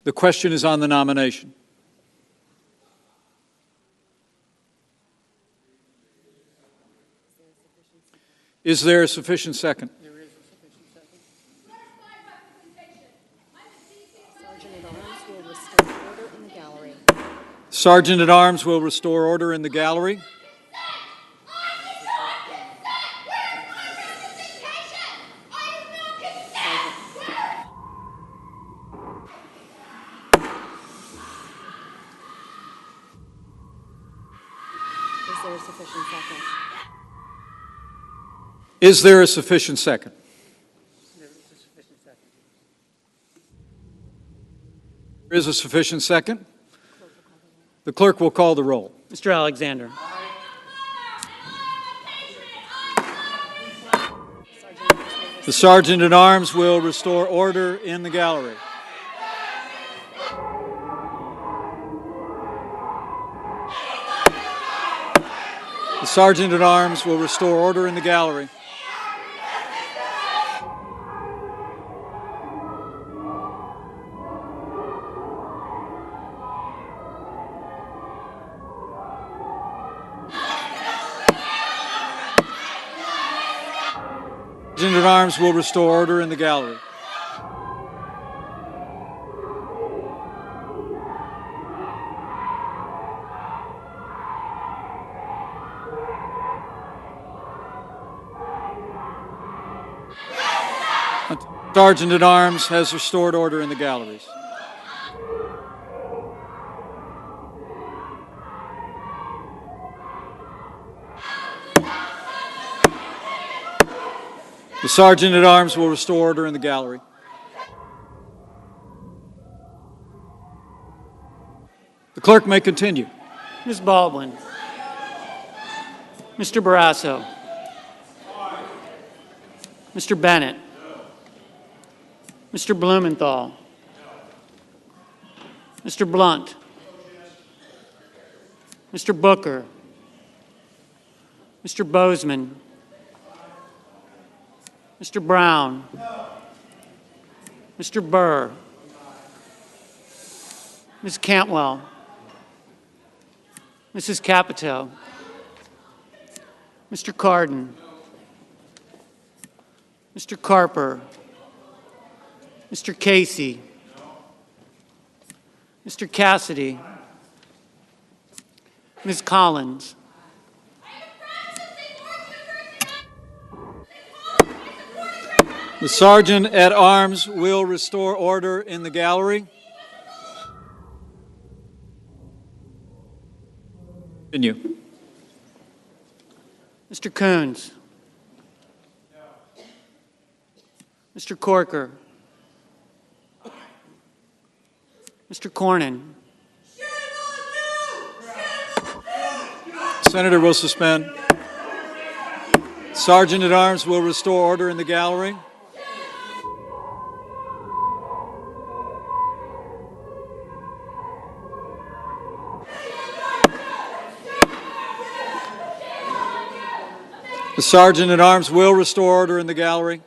The question is on the nomination. Is there a sufficient second? There is a sufficient second. Sergeant at Arms will restore order in the gallery. Is there a sufficient second? There is a sufficient second. There is a sufficient second. The clerk will call the roll. Mr. Alexander. The Sergeant at Arms will restore order in the gallery. The Sergeant at Arms will restore order in the gallery. The Sergeant at Arms will restore order in the gallery. The Sergeant at Arms has restored order in the galleries. The Sergeant at Arms will restore order in the gallery. The clerk may continue. Ms. Baldwin. Mr. Barrasso. Mr. Bennett. Mr. Blumenthal. Mr. Blunt. Mr. Booker. Mr. Bozeman. Mr. Brown. Mr. Burr. Ms. Cantwell. Mrs. Capito. Mr. Cardin. Mr. Carper. Mr. Casey. Mr. Cassidy. Ms. Collins. The Sergeant at Arms will restore order in the gallery. Continue. Mr. Coons. Mr. Corker. Mr. Cornyn. Senator will suspend. Sergeant at Arms will restore order in the gallery. The Sergeant at Arms will restore order in the gallery.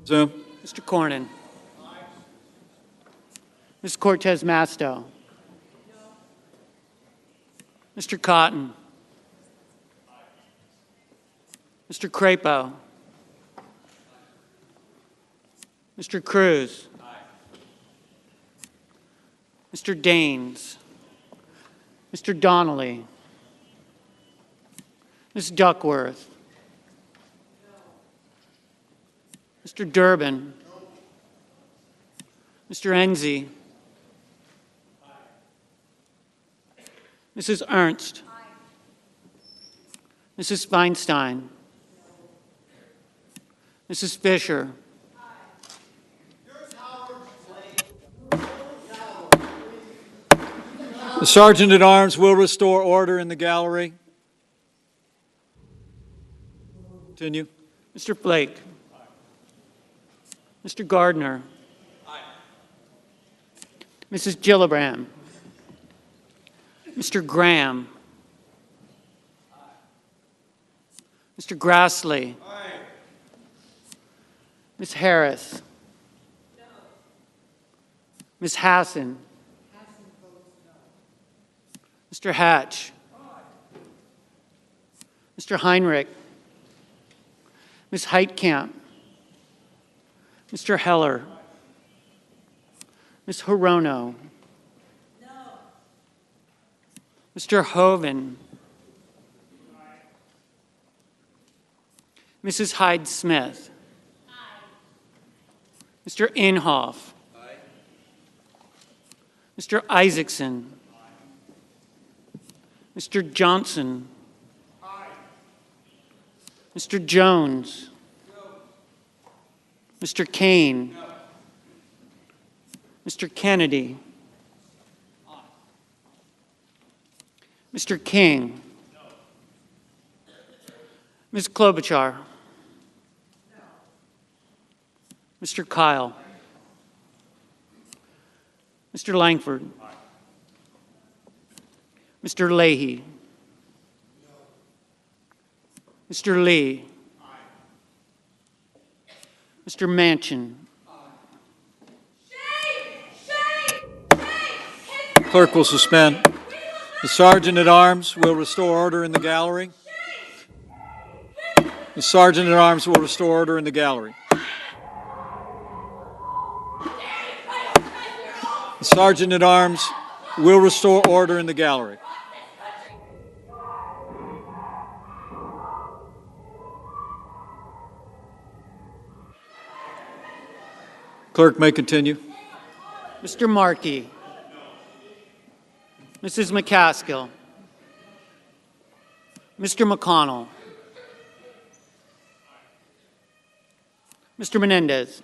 Zoom. Mr. Cornyn. Ms. Cortez Masto. Mr. Cotton. Mr. Crapo. Mr. Cruz. Mr. Daines. Mr. Donnelly. Ms. Duckworth. Mr. Durbin. Mr. Enzi. Mrs. Ernst. Mrs. Feinstein. Mrs. Fisher. The Sergeant at Arms will restore order in the gallery. Continue. Mr. Flake. Mr. Gardner. Mrs. Gillibrand. Mr. Graham. Mr. Grassley. Ms. Harris. Ms. Hassan. Mr. Hatch. Mr. Heinrich. Ms. Heitkamp. Mr. Heller. Ms. Hirono. Mr. Hoven. Mrs. Hyde-Smith. Mr. Inhofe. Mr. Isaacson. Mr. Johnson. Mr. Jones. Mr. Kane. Mr. Kennedy. Mr. King. Ms. Klobuchar. Mr. Kyle. Mr. Langford. Mr. Leahy. Mr. Lee. Mr. Manchin. Clerk will suspend. The Sergeant at Arms will restore order in the gallery. The Sergeant at Arms will restore order in the gallery. The Sergeant at Arms will restore order in the gallery. Clerk may continue. Mr. Markey. Mrs. McCaskill. Mr. McConnell. Mr. Menendez.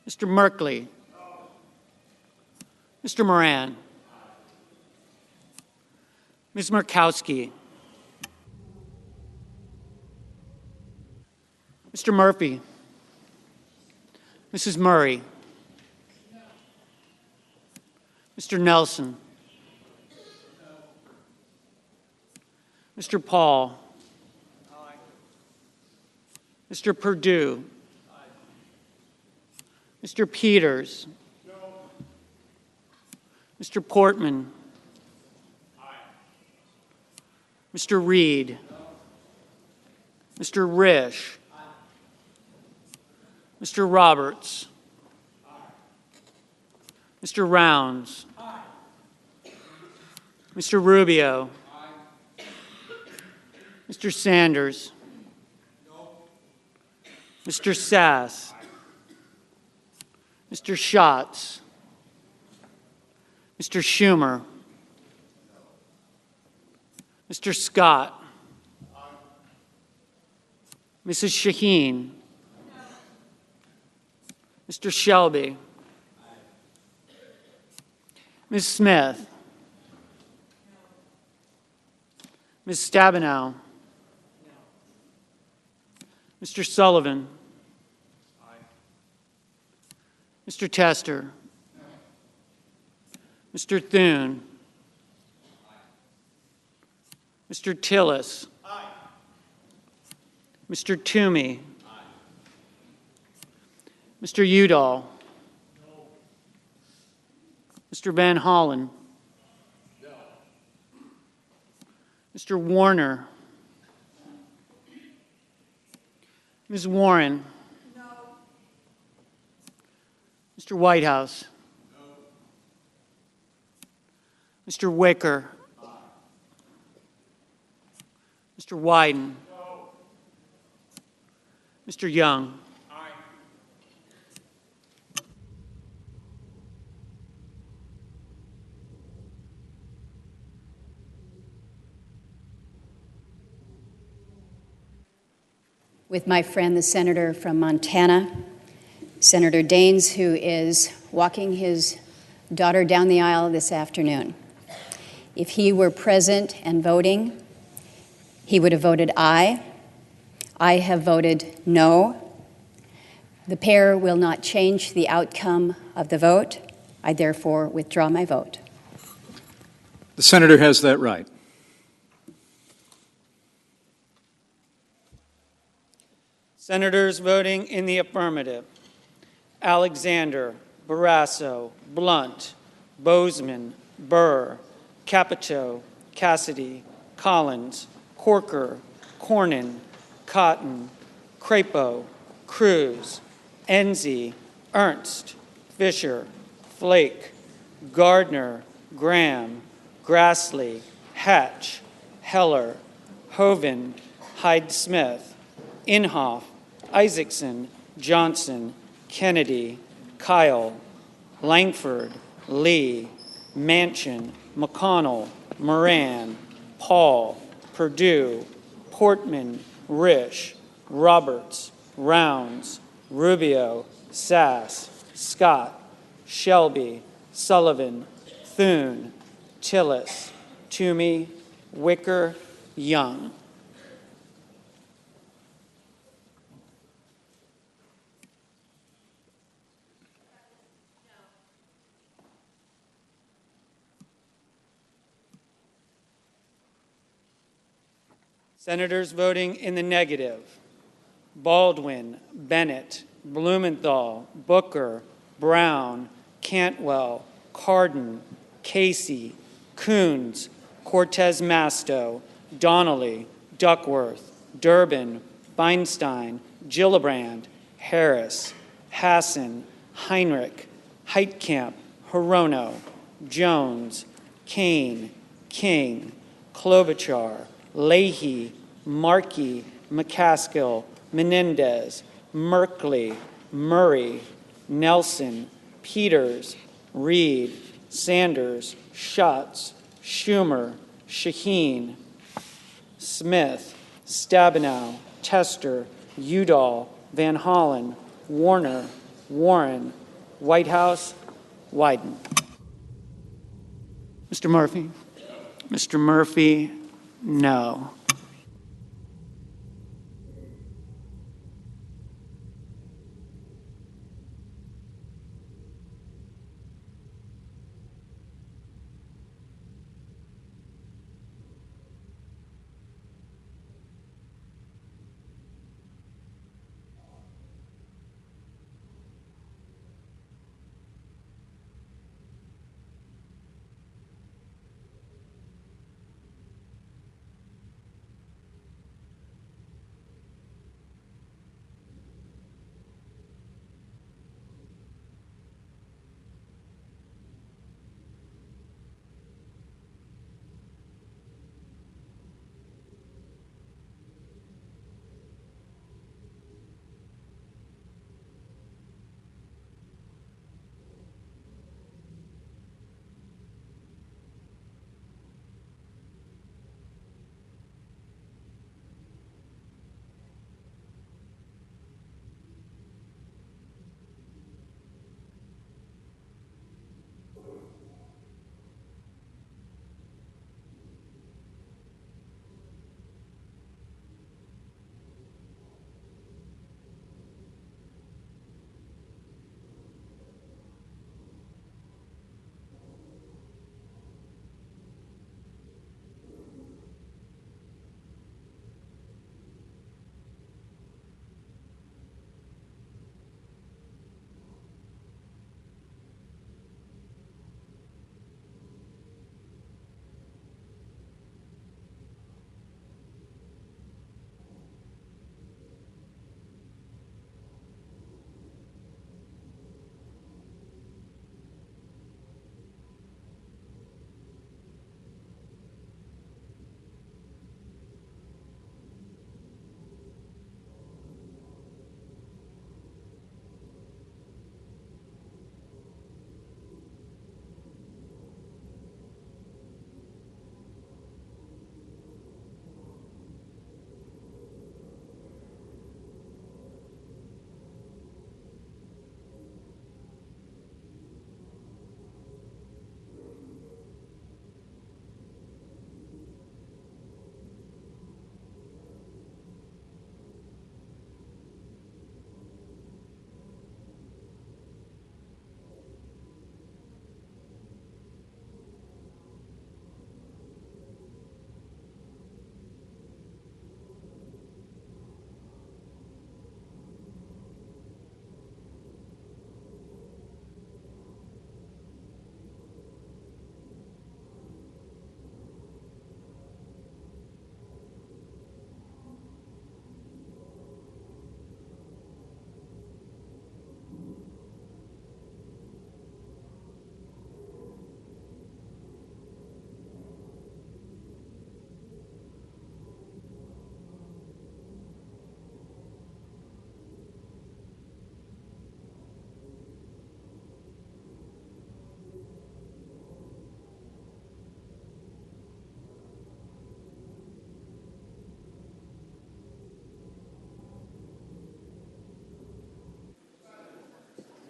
Mr. Merkley. Mr. Moran. Ms. Murkowski. Mr. Murphy. Mrs. Murray. Mr. Nelson. Mr. Paul. Mr. Perdue. Mr. Peters. Mr. Portman. Mr. Reed. Mr. Risch. Mr. Roberts. Mr. Rounds. Mr. Rubio. Mr. Sanders. Mr. Sass. Mr. Schatz. Mr. Schumer. Mr. Scott. Mrs. Shaheen. Mr. Shelby. Ms. Smith. Ms. Stabenow. Mr. Sullivan. Mr. Tester. Mr. Thune. Mr. Tillis. Mr. Toomey. Mr. Udall. Mr. Van Hollen. Mr. Warner. Ms. Warren. Mr. Whitehouse. Mr. Wicker. Mr. Wyden. Mr. Young. With my friend, the senator from Montana, Senator Daines, who is walking his daughter down the aisle this afternoon. If he were present and voting, he would have voted aye. I have voted no. The pair will not change the outcome of the vote. I therefore withdraw my vote. The senator has that right. Senators voting in the affirmative: Alexander, Barrasso, Blunt, Bozeman, Burr, Capito, Cassidy, Collins, Corker, Cornyn, Cotton, Crapo, Cruz, Enzi, Ernst, Fisher, Flake, Gardner, Graham, Grassley, Hatch, Heller, Hovind, Hyde-Smith, Inhofe, Isaacson, Johnson, Kennedy, Kyle, Langford, Lee, Manchin, McConnell, Moran, Paul, Perdue, Portman, Risch, Roberts, Rounds, Rubio, Sass, Scott, Shelby, Sullivan, Thune, Tillis, Toomey, Wicker, Young. Senators voting in the negative: Baldwin, Bennett, Blumenthal, Booker, Brown, Cantwell, Cardin, Casey, Coons, Cortez Masto, Donnelly, Duckworth, Durbin, Feinstein, Gillibrand, Harris, Hassan, Heinrich, Heitkamp, Hirono, Jones, Kane, King, Klobuchar, Leahy, Markey, McCaskill, Menendez, Merkley, Murray, Nelson, Peters, Reed, Sanders, Schatz, Schumer, Shaheen, Smith, Stabenow, Tester, Udall, Van Hollen, Warner, Warren, Whitehouse, Wyden. Mr. Murphy? Mr. Murphy, no.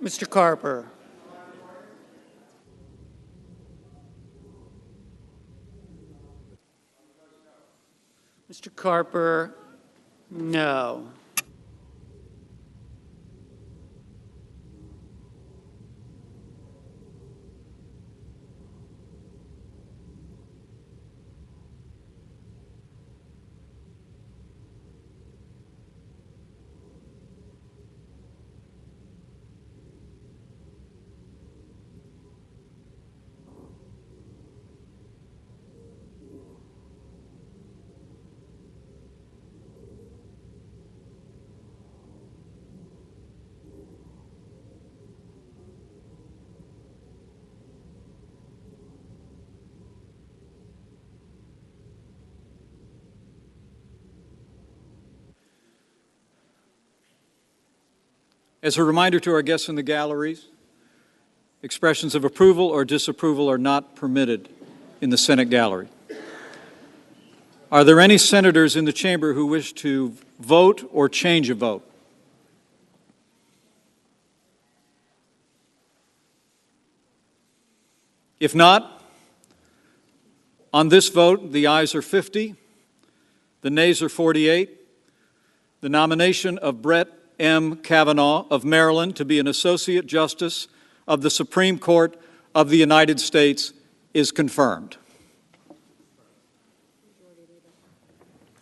Mr. Carper. Mr. Carper, no. As a reminder to our guests in the galleries, expressions of approval or disapproval are not permitted in the Senate gallery. Are there any senators in the chamber who wish to vote or change a vote? If not, on this vote, the ayes are 50, the nays are 48. The nomination of Brett M. Kavanaugh of Maryland to be an Associate Justice of the Supreme Court of the United States is confirmed.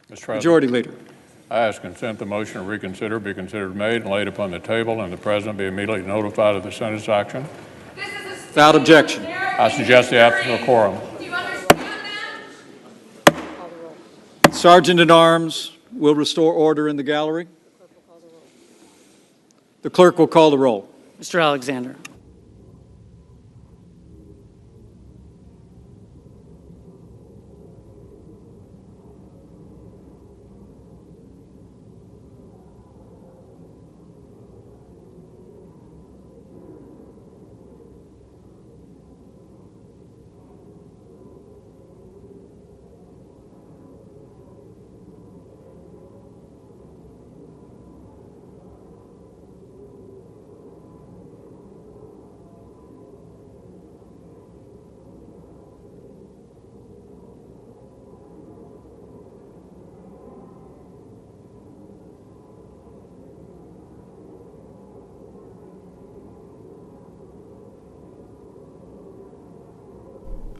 Mr. President, Majority Leader. I ask consent the motion to reconsider be considered made and laid upon the table, and the President be immediately notified of the Senate's action. Without objection. I suggest the absence of quorum. Do you understand that? Sergeant at Arms will restore order in the gallery. The clerk will call the roll. Mr. Alexander.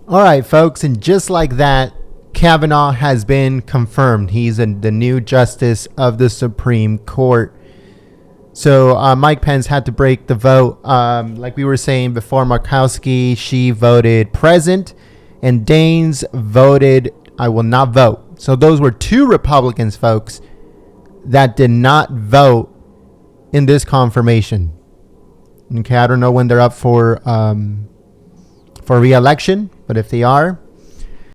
All right, folks, and just like that, Kavanaugh has been confirmed. He's the new Justice of the Supreme Court. So Mike Pence had to break the vote. Like we were saying before, Markowski, she voted present, and Daines voted, I will not vote. So those were two Republicans, folks, that did not vote in this confirmation. Okay, I don't know when they're up for re-election, but if they are,